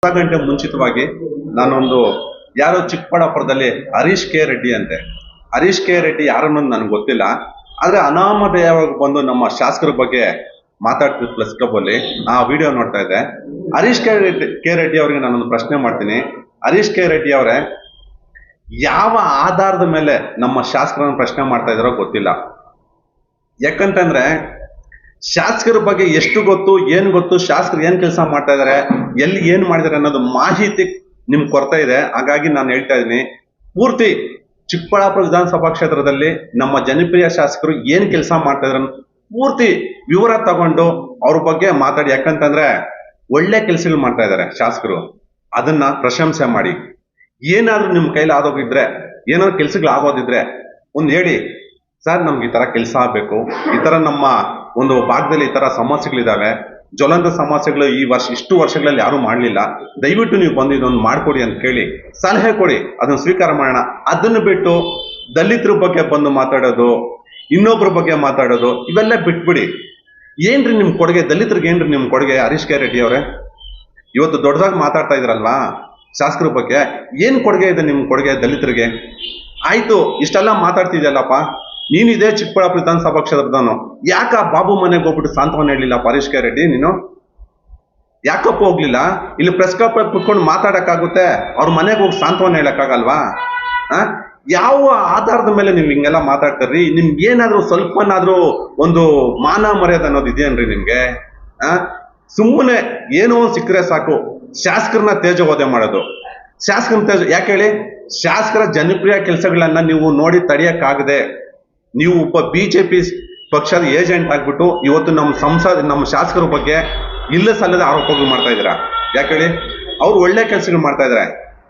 ಅರ್ಧ ಗಂಟೆ ಮುಂಚಿತವಾಗಿ ನಾನೊಂದು ಯಾರೋ ಚಿಕ್ಕಬಳ್ಳಾಪುರದಲ್ಲಿ ಹರೀಶ್ ಕೆ ರೆಡ್ಡಿ ಅಂತೆ. ಹರೀಶ್ ಕೆ ರೆಡ್ಡಿ ಯಾರನ್ನೊಂದು ನನಗೆ ಗೊತ್ತಿಲ್ಲ. ಆದ್ರೆ ಅನಾಮಧೇಯವಾಗಿ ಬಂದು ನಮ್ಮ ಶಾಸಕರ ಬಗ್ಗೆ ಮಾತಾಡ್ತಿದ್ರು ಪ್ಲಸ್ ಕ್ಲಬ್ ಅಲ್ಲಿ. ಆ ವಿಡಿಯೋ ನೋಡ್ತಾ ಇದ್ದೆ. ಹರೀಶ್ ಕೆ ರೆಡ್ಡಿ ಅವರಿಗೆ ನಾನೊಂದು ಪ್ರಶ್ನೆ ಮಾಡ್ತೀನಿ. ಹರೀಶ್ ಕೆ ರೆಡ್ಡಿ ಅವರೇ, ಯಾವ ಆಧಾರದ ಮೇಲೆ ನಮ್ಮ ಶಾಸಕರನ್ನು ಪ್ರಶ್ನೆ ಮಾಡ್ತಾ ಇದಾರೋ ಗೊತ್ತಿಲ್ಲ. ಯಾಕಂತಂದ್ರೆ ಶಾಸಕರ ಬಗ್ಗೆ ಎಷ್ಟು ಗೊತ್ತು, ಏನ್ ಗೊತ್ತು, ಶಾಸಕರು ಏನ್ ಕೆಲಸ ಮಾಡ್ತಾ ಇದಾರೆ, ಎಲ್ಲಿ ಏನ್ ಮಾಡಿದಾರೆ ಅನ್ನೋದು ಮಾಹಿತಿ ನಿಮ್ಗೆ ಕೊರತೆ ಇದೆ. ಹಾಗಾಗಿ ನಾನು ಹೇಳ್ತಾ ಇದ್ದೀನಿ, ಪೂರ್ತಿ ಚಿಕ್ಕಬಳ್ಳಾಪುರ ವಿಧಾನಸಭಾ ಕ್ಷೇತ್ರದಲ್ಲಿ ನಮ್ಮ ಜನಪ್ರಿಯ ಶಾಸಕರು ಏನ್ ಕೆಲಸ ಮಾಡ್ತಾ ಇದಾರೆ ಪೂರ್ತಿ ವಿವರ ತಗೊಂಡು ಅವ್ರ ಬಗ್ಗೆ ಮಾತಾಡಿ. ಯಾಕಂತಂದ್ರೆ ಒಳ್ಳೆ ಕೆಲಸಗಳು ಮಾಡ್ತಾ ಇದಾರೆ ಶಾಸಕರು, ಅದನ್ನ ಪ್ರಶಂಸೆ ಮಾಡಿ. ಏನಾದ್ರೂ ನಿಮ್ ಕೈಲಿ ಆಗೋಗಿದ್ರೆ, ಏನಾದ್ರು ಕೆಲ್ಸಗಳು ಆಗೋದಿದ್ರೆ ಒಂದ್ ಹೇಳಿ, ಸರ್ ನಮ್ಗೆ ಈ ತರ ಕೆಲಸ ಆಗ್ಬೇಕು, ಈ ತರ ನಮ್ಮ ಒಂದು ಭಾಗದಲ್ಲಿ ಈ ತರ ಸಮಸ್ಯೆಗಳಿದಾವೆ, ಜ್ವಲಂತ ಸಮಸ್ಯೆಗಳು ಈ ವರ್ಷ ಇಷ್ಟು ವರ್ಷಗಳಲ್ಲಿ ಯಾರು ಮಾಡ್ಲಿಲ್ಲ, ದಯವಿಟ್ಟು ನೀವು ಬಂದು ಇದೊಂದು ಮಾಡ್ಕೊಡಿ ಅಂತ ಕೇಳಿ ಸಲಹೆ ಕೊಡಿ, ಅದನ್ನ ಸ್ವೀಕಾರ ಮಾಡೋಣ. ಅದನ್ನು ಬಿಟ್ಟು ದಲಿತರ ಬಗ್ಗೆ ಬಂದು ಮಾತಾಡೋದು, ಇನ್ನೊಬ್ಬರ ಬಗ್ಗೆ ಮಾತಾಡೋದು, ಇವೆಲ್ಲ ಬಿಟ್ಬಿಡಿ. ಏನ್ರಿ ನಿಮ್ ಕೊಡುಗೆ ದಲಿತರಿಗೆ? ಏನ್ರಿ ನಿಮ್ ಕೊಡುಗೆ? ಹರೀಶ್ ಕೆ ರೆಡ್ಡಿ ಅವರೇ, ಇವತ್ತು ದೊಡ್ಡದಾಗಿ ಮಾತಾಡ್ತಾ ಇದ್ರಲ್ವಾ ಶಾಸಕರ ಬಗ್ಗೆ, ಏನ್ ಕೊಡುಗೆ ಇದೆ ನಿಮ್ ಕೊಡುಗೆ ದಲಿತರಿಗೆ? ಆಯ್ತು, ಇಷ್ಟೆಲ್ಲ ಮಾತಾಡ್ತಿದ್ಯಲ್ಲಪ್ಪ, ನೀನು ಇದೇ ಚಿಕ್ಕಬಳ್ಳಾಪುರ ವಿಧಾನಸಭಾ ಕ್ಷೇತ್ರದವನು, ಯಾಕ ಬಾಬು ಮನೆಗೆ ಹೋಗ್ಬಿಟ್ಟು ಸಾಂತ್ವನ ಹೇಳಲಿಲ್ಲ ಹರೀಶ್ ಕೆ ರೆಡ್ಡಿ? ನೀನು ಯಾಕಪ್ಪ ಹೋಗ್ಲಿಲ್ಲ? ಇಲ್ಲಿ ಪ್ರೆಸ್ ಕ್ಲಬ್ ಕುತ್ಕೊಂಡು ಮಾತಾಡಕ್ಕಾಗುತ್ತೆ, ಅವ್ರ ಮನೆಗೆ ಹೋಗಿ ಸಾಂತ್ವನ ಹೇಳಕ್ಕಾಗಲ್ವಾ? ಯಾವ ಆಧಾರದ ಮೇಲೆ ನೀವು ಹಿಂಗೆಲ್ಲ ಮಾತಾಡ್ತಾರ್ರಿ? ನಿಮ್ಗೆ ಏನಾದ್ರೂ ಸ್ವಲ್ಪನಾದ್ರೂ ಒಂದು ಮಾನ ಮರ್ಯಾದೆ ಅನ್ನೋದು ಇದೆಯೇನ್ರಿ ನಿಮ್ಗೆ? ಸುಮ್ಮನೆ ಏನೋ ಸಿಕ್ಕರೆ ಸಾಕು ಶಾಸಕರನ್ನ ತೇಜೋವಧೆ ಮಾಡೋದು. ಶಾಸಕರನ್ನ ಯಾಕೆ ಹೇಳಿ? ಶಾಸಕರ ಜನಪ್ರಿಯ ಕೆಲಸಗಳನ್ನ ನೀವು ನೋಡಿ ತಡೆಯಕ್ಕಾಗದೆ ನೀವು ಒಬ್ಬ ಬಿಜೆಪಿ ಪಕ್ಷದ ಏಜೆಂಟ್ ಆಗ್ಬಿಟ್ಟು ಇವತ್ತು ನಮ್ಮ ಶಾಸಕರ ಬಗ್ಗೆ ಇಲ್ಲ ಸಲ್ಲದ ಆರೋಪಗಳು ಮಾಡ್ತಾ ಇದ್ದೀರಾ. ಯಾಕೆ ಹೇಳಿ? ಅವ್ರು ಒಳ್ಳೆ ಕೆಲಸಗಳು ಮಾಡ್ತಾ ಇದಾರೆ,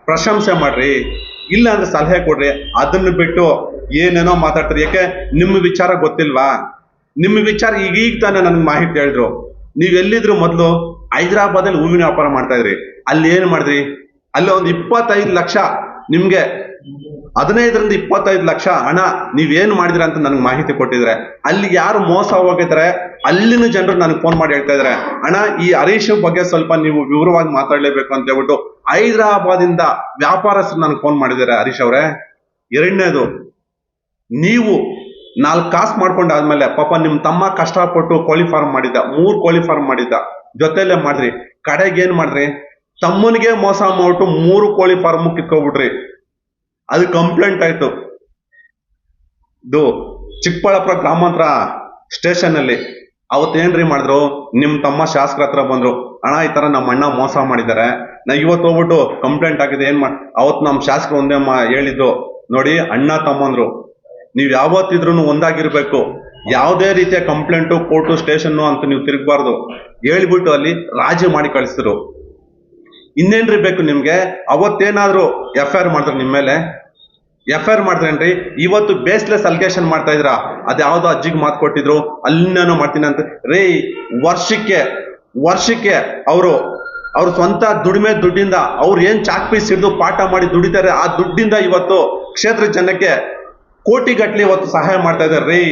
ಪ್ರಶಂಸೆ ಮಾಡ್ರಿ, ಇಲ್ಲ ಅಂದ್ರೆ ಸಲಹೆ ಕೊಡ್ರಿ. ಅದನ್ನು ಬಿಟ್ಟು ಏನೇನೋ ಮಾತಾಡ್ತಾರೆ. ಯಾಕೆ? ನಿಮ್ಮ ವಿಚಾರ ಗೊತ್ತಿಲ್ವಾ? ನಿಮ್ಮ ವಿಚಾರ ಈಗ ತಾನೇ ನನ್ಗೆ ಮಾಹಿತಿ ಹೇಳಿದ್ರು. ನೀವ್ ಎಲ್ಲಿದ್ರು ಮೊದ್ಲು ಹೈದರಾಬಾದಲ್ಲಿ ಹೂವಿನ ವ್ಯಾಪಾರ ಮಾಡ್ತಾ ಇದ್ರಿ. ಅಲ್ಲಿ ಏನ್ ಮಾಡಿದ್ರಿ? ಅಲ್ಲಿ ಒಂದು 25 ಲಕ್ಷ, ನಿಮ್ಗೆ 15ರಿಂದ 25 ಲಕ್ಷ ಹಣ ನೀವೇನ್ ಮಾಡಿದಿರ ಅಂತ ನನಗೆ ಮಾಹಿತಿ ಕೊಟ್ಟಿದ್ರೆ, ಅಲ್ಲಿ ಯಾರು ಮೋಸ ಹೋಗಿದ್ರೆ ಅಲ್ಲಿನ ಜನರು ನನಗೆ ಫೋನ್ ಮಾಡಿ ಹೇಳ್ತಾ ಇದಾರೆ, ಅಣ್ಣ ಈ ಹರೀಶ್ ಬಗ್ಗೆ ಸ್ವಲ್ಪ ನೀವು ವಿವರವಾಗಿ ಮಾತಾಡ್ಲೇಬೇಕು ಅಂತ ಹೇಳ್ಬಿಟ್ಟು ಹೈದರಾಬಾದಿಂದ ವ್ಯಾಪಾರಸ್ಥರು ನನಗೆ ಫೋನ್ ಮಾಡಿದ್ದಾರೆ. ಹರೀಶ್ ಅವರೇ, ಎರಡನೇದು, ನೀವು 4 ಕಾಸು ಮಾಡ್ಕೊಂಡಾದ್ಮೇಲೆ ಪಾಪ ನಿಮ್ ತಮ್ಮ ಕಷ್ಟಪಟ್ಟು ಕೋಳಿ ಫಾರ್ಮ್ ಮಾಡಿದ್ದ, 3 ಕೋಳಿ ಫಾರ್ಮ್ ಮಾಡಿದ್ದ, ಜೊತೆಲೆ ಮಾಡ್ರಿ, ಕಡೆಗೆ ಏನ್ ಮಾಡ್ರಿ? ತಮ್ಮನಿಗೆ ಮೋಸ ಮಾಡ್ಬಿಟ್ಟು 3 ಕೋಳಿ ಫಾರ್ಮ್ ಕಿತ್ಕೊಬಿಟ್ರಿ. ಅದು ಕಂಪ್ಲೇಂಟ್ ಆಯ್ತು. ಇದು ಚಿಕ್ಕಬಳ್ಳಾಪುರ ಗ್ರಾಮಾಂತರ ಸ್ಟೇಷನ್ ಅಲ್ಲಿ ಅವತ್ತೇನ್ರಿ ಮಾಡಿದ್ರು? ನಿಮ್ ತಮ್ಮ ಶಾಸಕರ ಹತ್ರ ಬಂದ್ರು, ಅಣ್ಣ ಈ ತರ ನಮ್ಮ ಅಣ್ಣ ಮೋಸ ಮಾಡಿದ್ದಾರೆ, ನಾ ಇವತ್ತು ಹೋಗ್ಬಿಟ್ಟು ಕಂಪ್ಲೇಂಟ್ ಆಗಿದೆ, ಏನ್ ಅವತ್ತು ನಮ್ ಶಾಸಕರು ಒಂದೇ ಹೇಳಿದ್ದು, ನೋಡಿ ಅಣ್ಣ ತಮ್ಮಂದ್ರು ನೀವ್ ಯಾವತ್ತಿದ್ರು ಒಂದಾಗಿರ್ಬೇಕು, ಯಾವುದೇ ರೀತಿಯ ಕಂಪ್ಲೇಂಟು ಕೋರ್ಟು ಸ್ಟೇಷನ್ ಅಂತ ನೀವು ತಿರುಗಬಾರ್ದು ಹೇಳ್ಬಿಟ್ಟು ಅಲ್ಲಿ ರಾಜಿ ಮಾಡಿ ಕಳಿಸಿದ್ರು. ಇನ್ನೇನ್ರಿ ಬೇಕು ನಿಮ್ಗೆ? ಅವತ್ತೇನಾದ್ರು FIR ಮಾಡಿದ್ರೆ ನಿಮ್ ಮೇಲೆ? FIR ಮಾಡಿದ್ರೇನ್ರಿ? ಇವತ್ತು ಬೇಸ್ಲೆಸ್ ಅಲಿಗೇಷನ್ ಮಾಡ್ತಾ ಇದ್ರ. ಅದ್ಯಾವ್ದೋ ಅಜ್ಜಿಗೆ ಮಾತು ಕೊಟ್ಟಿದ್ರು, ಅಲ್ಲಿನೇನೋ ಮಾಡ್ತೀನಿ ಅಂತ ರೀ. ವರ್ಷಕ್ಕೆ ಅವರು ಸ್ವಂತ ದುಡ್ಡಿಂದ ಅವ್ರು ಏನ್ ಚಾಕ್ ಪೀಸ್ ಹಿಡಿದು ಪಾಠ ಮಾಡಿ ದುಡಿತಾರೆ, ಆ ದುಡ್ಡಿಂದ ಇವತ್ತು ಕ್ಷೇತ್ರ ಜನಕ್ಕೆ ಕೋಟಿಗಟ್ಲೆ ಇವತ್ತು ಸಹಾಯ ಮಾಡ್ತಾ ಇದಾರೆ ರೀ.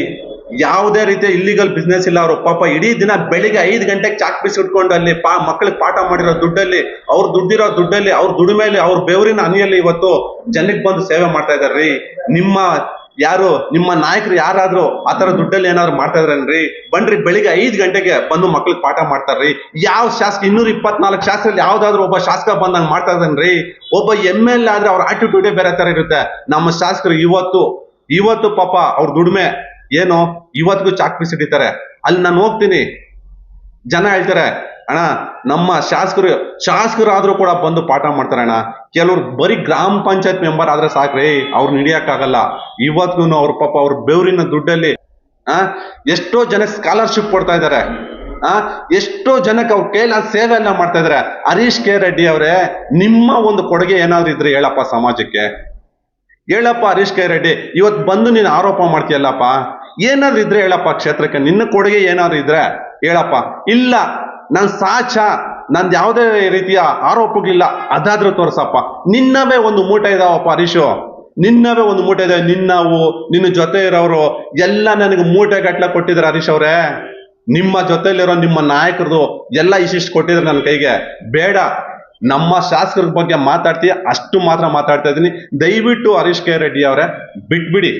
ಯಾವುದೇ ರೀತಿಯ ಇಲ್ಲಿಗಲ್ ಬಿಸ್ನೆಸ್ ಇಲ್ಲ. ಅವರು ಪಾಪ ಇಡೀ ದಿನ ಬೆಳಿಗ್ಗೆ 5 ಗಂಟೆಗೆ ಚಾಕ್ ಪೀಸ್ ಇಟ್ಕೊಂಡು ಅಲ್ಲಿ ಮಕ್ಕಳಿಗೆ ಪಾಠ ಮಾಡಿರೋ ದುಡ್ಡಲ್ಲಿ, ಅವ್ರು ದುಡ್ಡಿರೋ ದುಡ್ಡಲ್ಲಿ, ಅವ್ರ ದುಡಿಮೆಯಲ್ಲಿ, ಅವ್ರ ಬೆವರಿನ ಹನಿಯಲ್ಲಿ ಇವತ್ತು ಜನಕ್ಕೆ ಬಂದು ಸೇವೆ ಮಾಡ್ತಾ ಇದಾರ್ರಿ. ನಿಮ್ಮ ನಾಯಕರು ಯಾರಾದ್ರೂ ಆತರ ದುಡ್ಡಲ್ಲಿ ಏನಾದ್ರು ಮಾಡ್ತಾ ಇದ್ರೇನ್ರಿ? ಬನ್ರಿ, ಬೆಳಿಗ್ಗೆ 5 ಗಂಟೆಗೆ ಬಂದು ಮಕ್ಳಿಗೆ ಪಾಠ ಮಾಡ್ತಾರ್ರಿ. ಯಾವ ಶಾಸಕ 224 ಶಾಸಕರಲ್ಲಿ ಯಾವ್ದಾದ್ರು ಒಬ್ಬ ಶಾಸಕ ಬಂದಂಗ್ ಮಾಡ್ತಾ ಇದ್ದಾನ್ರಿ? ಒಬ್ಬ MLA ಆದ್ರೆ ಅವ್ರ ಆಟಿಟ್ಯೂಡೇ ಬೇರೆ ತರ ಇರುತ್ತೆ. ನಮ್ಮ ಶಾಸಕರು ಇವತ್ತು ಪಾಪ ಅವ್ರ ದುಡಿಮೆ ಏನೋ ಇವತ್ತಿಗೂ ಚಾಕ್ ಪೀಸ್ ಹಿಡಿತಾರೆ. ಅಲ್ಲಿ ನಾನು ಹೋಗ್ತೀನಿ, ಜನ ಹೇಳ್ತಾರೆ, ಅಣ್ಣ ನಮ್ಮ ಶಾಸಕರಾದ್ರೂ ಕೂಡ ಬಂದು ಪಾಠ ಮಾಡ್ತಾರೆ ಅಣ್ಣ. ಕೆಲವ್ರು ಬರೀ ಗ್ರಾಮ ಪಂಚಾಯತ್ ಮೆಂಬರ್ ಆದ್ರೆ ಸಾಕ್ರಿ, ಅವ್ರು ಹಿಡಿಯಕ್ಕಾಗಲ್ಲ. ಇವತ್ತಿಗೂ ಅವ್ರ ಪಾಪ ಅವ್ರ ಬೆವರಿನ ದುಡ್ಡಲ್ಲಿ ಎಷ್ಟೋ ಜನ ಸ್ಕಾಲರ್ಶಿಪ್ ಕೊಡ್ತಾ ಇದ್ದಾರೆ, ಎಷ್ಟೋ ಜನಕ್ಕೆ ಅವ್ರ ಕೈಲಾದ ಸೇವೆ ಎಲ್ಲ ಮಾಡ್ತಾ ಇದಾರೆ. ಹರೀಶ್ ಕೆ ರೆಡ್ಡಿ ಅವರೇ, ನಿಮ್ಮ ಒಂದು ಕೊಡುಗೆ ಏನಾದ್ರು ಇದ್ರೆ ಹೇಳಪ್ಪ ಸಮಾಜಕ್ಕೆ, ಹೇಳಪ್ಪ. ಹರೀಶ್ ಕೆ ರೆಡ್ಡಿ, ಇವತ್ತು ಬಂದು ನೀನು ಆರೋಪ ಮಾಡ್ತೀಯಲ್ಲಪ್ಪ, ಏನಾದ್ರು ಇದ್ರೆ ಹೇಳಪ್ಪ. ಕ್ಷೇತ್ರಕ್ಕೆ ನಿನ್ನ ಕೊಡುಗೆ ಏನಾದ್ರು ಇದ್ರೆ ಹೇಳಪ್ಪ. ಇಲ್ಲ ನನ್ ನಂದು ಯಾವುದೇ ರೀತಿಯ ಆರೋಪಗಳಿಲ್ಲ, ಅದಾದ್ರೂ ತೋರ್ಸಪ್ಪ. ನಿನ್ನವೇ ಒಂದು ಮೂಟೆ ಇದಾವಪ್ಪ ಹರೀಶು, ನಿನ್ನವೇ ಒಂದು ಮೂಟೆ ಇದೆ. ನಿನ್ನ ಜೊತೆ ಇರೋರು ಎಲ್ಲ ನನಗೆ ಮೂಟೆ ಗಟ್ಲೆ ಕೊಟ್ಟಿದ್ದಾರೆ ಹರೀಶ್ ಅವರೇ. ನಿಮ್ಮ ಜೊತೆಲಿರೋ ನಿಮ್ಮ ನಾಯಕರದು ಎಲ್ಲ ಇಷ್ಟಿಷ್ಟು ಕೊಟ್ಟಿದ್ರೆ ನನ್ನ ಕೈಗೆ ಬೇಡ. ನಮ್ಮ ಶಾಸಕರ ಬಗ್ಗೆ ಮಾತಾಡ್ತೀಯ ಅಷ್ಟು ಮಾತ್ರ ಮಾತಾಡ್ತಾ ಇದ್ದೀನಿ. ದಯವಿಟ್ಟು ಹರೀಶ್ ಕೆ ರೆಡ್ಡಿ ಅವರೇ ಬಿಟ್ಬಿಡಿ.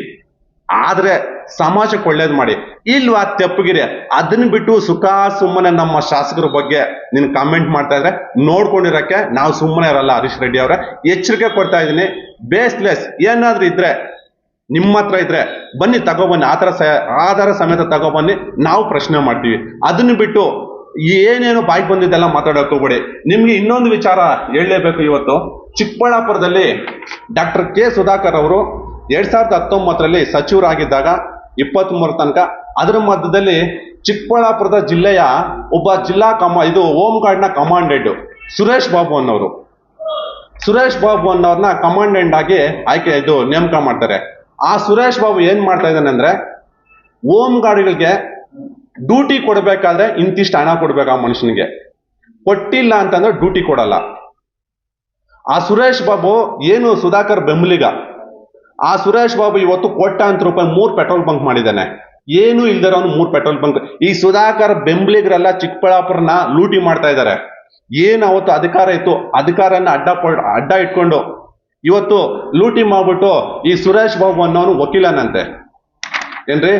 ಆದ್ರೆ ಸಮಾಜಕ್ಕೆ ಒಳ್ಳೇದ್ ಮಾಡಿ. ಇಲ್ವಾ ತೆಪ್ಪಗಿರಿ ಅದನ್ನ ಬಿಟ್ಟು ಸುಖ ಸುಮ್ಮನೆ ನಮ್ಮ ಶಾಸಕರ ಬಗ್ಗೆ ನೀನ್ ಕಾಮೆಂಟ್ ಮಾಡ್ತಾ ಇದ್ರೆ ನೋಡ್ಕೊಂಡಿರಕ್ಕೆ ನಾವು ಸುಮ್ಮನೆ ಇರಲ್ಲ. ಹರೀಶ್ ರೆಡ್ಡಿ ಅವರೇ ಎಚ್ಚರಿಕೆ ಕೊಡ್ತಾ ಇದೀನಿ. ಬೇಸ್ಲೆಸ್ ಏನಾದ್ರೂ ಇದ್ರೆ ನಿಮ್ಮ ಹತ್ರ ಇದ್ರೆ ಬನ್ನಿ ತಗೊಬನ್ನಿ, ಆಧಾರ ಸಮೇತ ತಗೊಬನ್ನಿ, ನಾವು ಪ್ರಶ್ನೆ ಮಾಡ್ತೀವಿ. ಅದನ್ನ ಬಿಟ್ಟು ಏನೇನು ಬಾಯ್ಗೆ ಬಂದಿದ್ದೆಲ್ಲ ಮಾತಾಡಕ್ ಹೋಗ್ಬೇಡಿ. ನಿಮ್ಗೆ ಇನ್ನೊಂದು ವಿಚಾರ ಹೇಳಲೇಬೇಕು. ಇವತ್ತು ಚಿಕ್ಕಬಳ್ಳಾಪುರದಲ್ಲಿ ಡಾಕ್ಟರ್ ಕೆ ಸುಧಾಕರ್ ಅವರು 2019ರಲ್ಲಿ ಸಚಿವರಾಗಿದ್ದಾಗ 23 ತನಕ, ಅದರ ಮಧ್ಯದಲ್ಲಿ ಚಿಕ್ಕಬಳ್ಳಾಪುರದ ಜಿಲ್ಲೆಯ ಒಬ್ಬ ಜಿಲ್ಲಾ ಹೋಮ್ ಗಾರ್ಡ್ನ ಕಮಾಂಡೆಂಟ್ ಸುರೇಶ್ ಬಾಬು ಅನ್ನೋರ್ನ ಕಮಾಂಡೆಂಟ್ ಆಗಿ ನೇಮಕ ಮಾಡ್ತಾರೆ. ಆ ಸುರೇಶ್ ಬಾಬು ಏನ್ ಮಾಡ್ತಾ ಇದ್ದಾನೆ ಅಂದ್ರೆ, ಹೋಮ್ ಗಾರ್ಡ್ಗಳಿಗೆ ಡ್ಯೂಟಿ ಕೊಡ್ಬೇಕಾದ್ರೆ ಇಂತಿಷ್ಟು ಹಣ ಕೊಡ್ಬೇಕು ಆ ಮನುಷ್ಯನಿಗೆ, ಕೊಟ್ಟಿಲ್ಲ ಅಂತಂದ್ರೆ ಡ್ಯೂಟಿ ಕೊಡಲ್ಲ. ಆ ಸುರೇಶ್ ಬಾಬು ಏನು ಸುಧಾಕರ್ ಬೆಂಬಲಿಗ. ಆ ಸುರೇಶ್ ಬಾಬು ಇವತ್ತು ಕೋಟ್ಯಾಂತರ ರೂಪಾಯಿ 3 ಪೆಟ್ರೋಲ್ ಬಂಕ್ ಮಾಡಿದ್ದಾನೆ. ಏನು ಇಲ್ದಿರೋನು 3 ಪೆಟ್ರೋಲ್ ಬಂಕ್. ಈ ಸುಧಾಕರ್ ಬೆಂಬಲಿಗರೆಲ್ಲ ಚಿಕ್ಕಬಳ್ಳಾಪುರನ ಲೂಟಿ ಮಾಡ್ತಾ ಇದ್ದಾರೆ. ಏನು ಅವತ್ತು ಅಧಿಕಾರ ಇತ್ತು, ಅಧಿಕಾರನ ಅಡ್ಡ ಇಟ್ಕೊಂಡು ಇವತ್ತು ಲೂಟಿ ಮಾಡ್ಬಿಟ್ಟು ಈ ಸುರೇಶ್ ಬಾಬು ಅನ್ನೋನು ವಕೀಲನಂತೆ. ಏನ್ರಿ,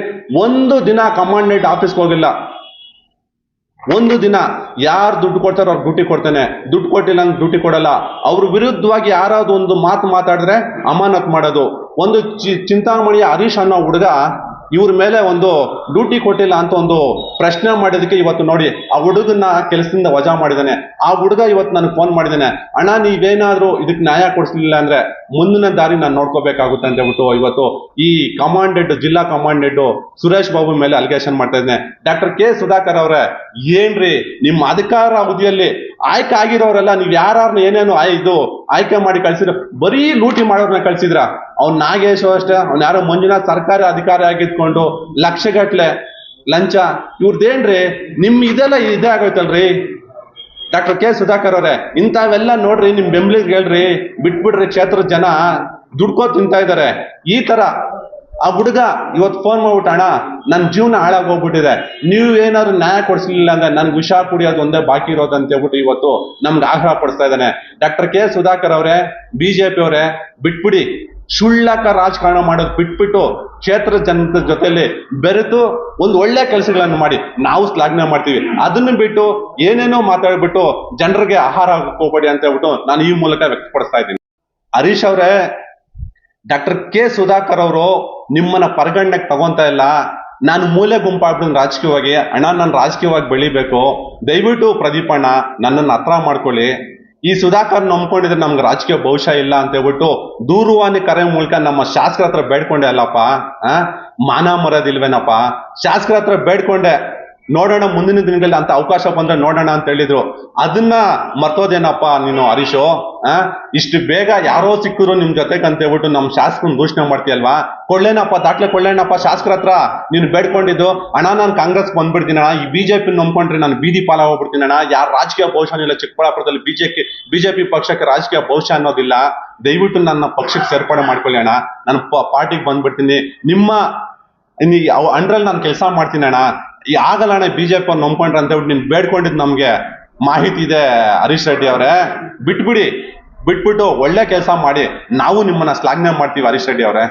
ಒಂದು ದಿನ ಕಮಾಂಡೆಂಟ್ ಆಫೀಸ್ಗೆ ಹೋಗಿಲ್ಲ. ಒಂದು ದಿನ ಯಾರು ದುಡ್ಡು ಕೊಡ್ತಾರೋ ಅವ್ರು ಡ್ಯೂಟಿ ಕೊಡ್ತಾನೆ, ದುಡ್ಡು ಕೊಟ್ಟಿಲ್ಲ ಅಂದ್ರೆ ಡ್ಯೂಟಿ ಕೊಡಲ್ಲ. ಅವ್ರ ವಿರುದ್ಧವಾಗಿ ಯಾರಾದ್ರು ಒಂದು ಮಾತು ಮಾತಾಡಿದ್ರೆ ಅಮಾನತ್ ಮಾಡೋದು. ಒಂದು ಚಿಂತಾಮಣಿಯ ಹರೀಶ್ ಅನ್ನೋ ಹುಡುಗ ಇವ್ರ ಮೇಲೆ ಒಂದು ಡ್ಯೂಟಿ ಕೊಟ್ಟಿಲ್ಲ ಅಂತ ಒಂದು ಪ್ರಶ್ನೆ ಮಾಡಿದಕ್ಕೆ ಇವತ್ತು ನೋಡಿ ಆ ಹುಡುಗನ್ನ ಕೆಲಸದಿಂದ ವಜಾ ಮಾಡಿದಾನೆ. ಆ ಹುಡುಗ ಇವತ್ತು ನನಗೆ ಫೋನ್ ಮಾಡಿದಾನೆ, ಅಣ್ಣ ನೀವೇನಾದ್ರೂ ಇದಕ್ಕೆ ನ್ಯಾಯ ಕೊಡಿಸ್ಲಿಲ್ಲ ಅಂದ್ರೆ ಮುಂದಿನ ದಾರಿ ನಾನು ನೋಡ್ಕೋಬೇಕಾಗುತ್ತೆ ಅಂತ ಹೇಳ್ಬಿಟ್ಟು ಇವತ್ತು ಈ ಜಿಲ್ಲಾ ಕಮಾಂಡೆಂಟ್ ಸುರೇಶ್ ಬಾಬು ಮೇಲೆ ಅಲಿಗೇಷನ್ ಮಾಡ್ತಾ ಇದ್ದೇನೆ. ಡಾಕ್ಟರ್ ಕೆ ಸುಧಾಕರ್ ಅವರೇ ಏನ್ರಿ ನಿಮ್ಮ ಅಧಿಕಾರ ಅವಧಿಯಲ್ಲಿ ಆಯ್ಕೆ ಆಗಿರೋರೆಲ್ಲ ನೀವ್ ಯಾರನ್ನ ಏನೇನು ಆಯ್ಕೆ ಮಾಡಿ ಕಳ್ಸಿದ್ರ, ಬರೀ ಲೂಟಿ ಮಾಡೋರ್ನ ಕಳ್ಸಿದ್ರ. ಅವ್ನ್ ನಾಗೇಶ್ ಅಷ್ಟೇ, ಅವ್ನ ಯಾರೋ ಮಂಜುನಾಥ್ ಸರ್ಕಾರಿ ಅಧಿಕಾರಿ ಆಗಿದ್ಕೊಂಡು ಲಕ್ಷಗಟ್ಲೆ ಲಂಚ ಇವ್ರದ್ದೇನ್ರಿ ಇದೆಲ್ಲ ಇದೇ ಆಗೋಯ್ತಲ್ರಿ. ಡಾಕ್ಟರ್ ಕೆ ಸುಧಾಕರ್ ಅವರೇ ಇಂಥವೆಲ್ಲ ನೋಡ್ರಿ, ನಿಮ್ ಬೆಂಬಲಿಗೆ ಹೇಳ್ರಿ, ಬಿಟ್ಬಿಡ್ರಿ. ಕ್ಷೇತ್ರದ ಜನ ದುಡ್ಕೋ ತಿಂತಾ ಇದಾರೆ. ಈ ತರ ಆ ಹುಡುಗ ಇವತ್ತು ಫೋನ್ ಮಾಡ್ಬಿಟ್ಟು, ಅಣ್ಣ ನನ್ನ ಜೀವನ ಹಾಳಾಗಿ ಹೋಗ್ಬಿಟ್ಟಿದೆ, ನೀವು ಏನಾದ್ರು ನ್ಯಾಯ ಕೊಡಿಸ್ಲಿಲ್ಲ ಅಂದ್ರೆ ನನ್ಗೆ ವಿಷ ಕುಡಿಯೋದು ಒಂದೇ ಬಾಕಿ ಇರೋದು ಅಂತ ಹೇಳ್ಬಿಟ್ಟು ಇವತ್ತು ನಮ್ಗೆ ಆಗ್ರಹ ಪಡಿಸ್ತಾ ಇದ್ದಾನೆ. ಡಾಕ್ಟರ್ ಕೆ ಸುಧಾಕರ್ ಅವರೇ, ಬಿಜೆಪಿ ಅವರೇ ಬಿಟ್ಬಿಡಿ. ಸುಳ್ಳಕ ರಾಜಕಾರಣ ಮಾಡೋದು ಬಿಟ್ಬಿಟ್ಟು ಕ್ಷೇತ್ರದ ಜನದ ಜೊತೆಲಿ ಬೆರೆತು ಒಂದು ಒಳ್ಳೆ ಕೆಲಸಗಳನ್ನು ಮಾಡಿ ನಾವು ಶ್ಲಾಘನೆ ಮಾಡ್ತೀವಿ. ಅದನ್ನು ಬಿಟ್ಟು ಏನೇನೋ ಮಾತಾಡ್ಬಿಟ್ಟು ಜನರಿಗೆ ಆಹಾರ ಹೋಗ್ಬೇಡಿ ಅಂತ ಹೇಳ್ಬಿಟ್ಟು ನಾನು ಈ ಮೂಲಕ ವ್ಯಕ್ತಪಡಿಸ್ತಾ ಇದ್ದೀನಿ. ಹರೀಶ್ ಅವರೇ, ಡಾಕ್ಟರ್ ಕೆ ಸುಧಾಕರ್ ಅವರು ನಿಮ್ಮನ್ನ ಪರಿಗಣನೆಗೆ ತಗೊಂತ ಇಲ್ಲ. ನಾನು ಮೂಲೆ ಗುಂಪಾಗ್ಬಿಟ್ಟು ರಾಜಕೀಯವಾಗಿ, ಅಣ್ಣ ನಾನು ರಾಜಕೀಯವಾಗಿ ಬೆಳಿಬೇಕು, ದಯವಿಟ್ಟು ಪ್ರದೀಪ್ ಅಣ್ಣ ನನ್ನನ್ನು ಹತ್ರ ಮಾಡ್ಕೊಳ್ಳಿ. ಈ ಸುಧಾಕರ್ ನಂಬ್ಕೊಂಡಿದ್ರೆ ನಮ್ಗೆ ರಾಜಕೀಯ ಭವಿಷ್ಯ ಇಲ್ಲ ಅಂತ ಹೇಳ್ಬಿಟ್ಟು ದೂರವಾಣಿ ಕರೆ ಮೂಲಕ ನಮ್ಮ ಶಾಸಕರ ಹತ್ರ ಬೇಡ್ಕೊಂಡೆ ಅಲ್ಲಪ್ಪ. ಮಾನ ಮರದಿಲ್ವೇನಪ್ಪ, ಶಾಸಕರ ಹತ್ರ ಬೇಡ್ಕೊಂಡೆ. ನೋಡೋಣ ಮುಂದಿನ ದಿನಗಳಲ್ಲಿ ಅಂತ ಅವಕಾಶ ಬಂದ್ರೆ ನೋಡೋಣ ಅಂತ ಹೇಳಿದ್ರು. ಅದನ್ನ ಮರ್ತೋದೇನಪ್ಪ ನೀನು ಹರೀಶು? ಇಷ್ಟು ಬೇಗ ಯಾರೋ ಸಿಕ್ಕರು ನಿಮ್ ಜೊತೆಗೆ ಅಂತ ಹೇಳ್ಬಿಟ್ಟು ನಮ್ ಶಾಸಕನ ಘೋಷಣೆ ಮಾಡ್ತೀಯಲ್ವಾ? ದಾಖಲೆ ಕೊಳ್ಳೇನಪ್ಪ ಶಾಸಕರ ಹತ್ರ ನೀನು ಬೇಡ್ಕೊಂಡಿದ್ದು. ಅಣ್ಣ ನಾನು ಕಾಂಗ್ರೆಸ್ ಬಂದ್ಬಿಡ್ತೀನಿ ಅಣ್ಣ, ಈ ಬಿಜೆಪಿ ನಂಬ್ಕೊಂಡ್ರೆ ನಾನು ಬೀದಿ ಪಾಲ ಹೋಗ್ಬಿಡ್ತೀನಿ ಅಣ್ಣ, ಯಾರು ರಾಜಕೀಯ ಭವಿಷ್ಯ ಇಲ್ಲ ಚಿಕ್ಕಬಳ್ಳಾಪುರದಲ್ಲಿ, ಬಿಜೆಪಿ ಪಕ್ಷಕ್ಕೆ ರಾಜಕೀಯ ಭವಿಷ್ಯ ಅನ್ನೋದಿಲ್ಲ, ದಯವಿಟ್ಟು ನನ್ನ ಪಕ್ಷಕ್ಕೆ ಸೇರ್ಪಡೆ ಮಾಡ್ಕೊಳ್ಳಿ ಅಣ್ಣ, ನಾನು ಪಾರ್ಟಿಗೆ ಬಂದ್ಬಿಡ್ತೀನಿ, ನಿಮ್ಮ ಅಂಡ್ರಲ್ಲಿ ನಾನು ಕೆಲಸ ಮಾಡ್ತೀನಿ ಅಣ್ಣ, ಆಗಲ್ಲ ಅಣ್ಣ ಬಿಜೆಪಿ ಅವ್ರು ನಂಬ್ಕೊಂಡ್ರೆ ಅಂತ ಹೇಳ್ಬಿಟ್ಟು ನೀನ್ ಬೇಡ್ಕೊಂಡಿದ್ದು ನಮ್ಗೆ ಮಾಹಿತಿ ಇದೆ. ಹರೀಶ್ ರೆಡ್ಡಿ ಅವರೇ ಬಿಟ್ಬಿಟ್ಟು ಒಳ್ಳೆ ಕೆಲಸ ಮಾಡಿ ನಾವು ನಿಮ್ಮನ್ನ ಶ್ಲಾಘನೆ ಮಾಡ್ತೀವಿ ಹರೀಶ್ ರೆಡ್ಡಿ ಅವರೇ.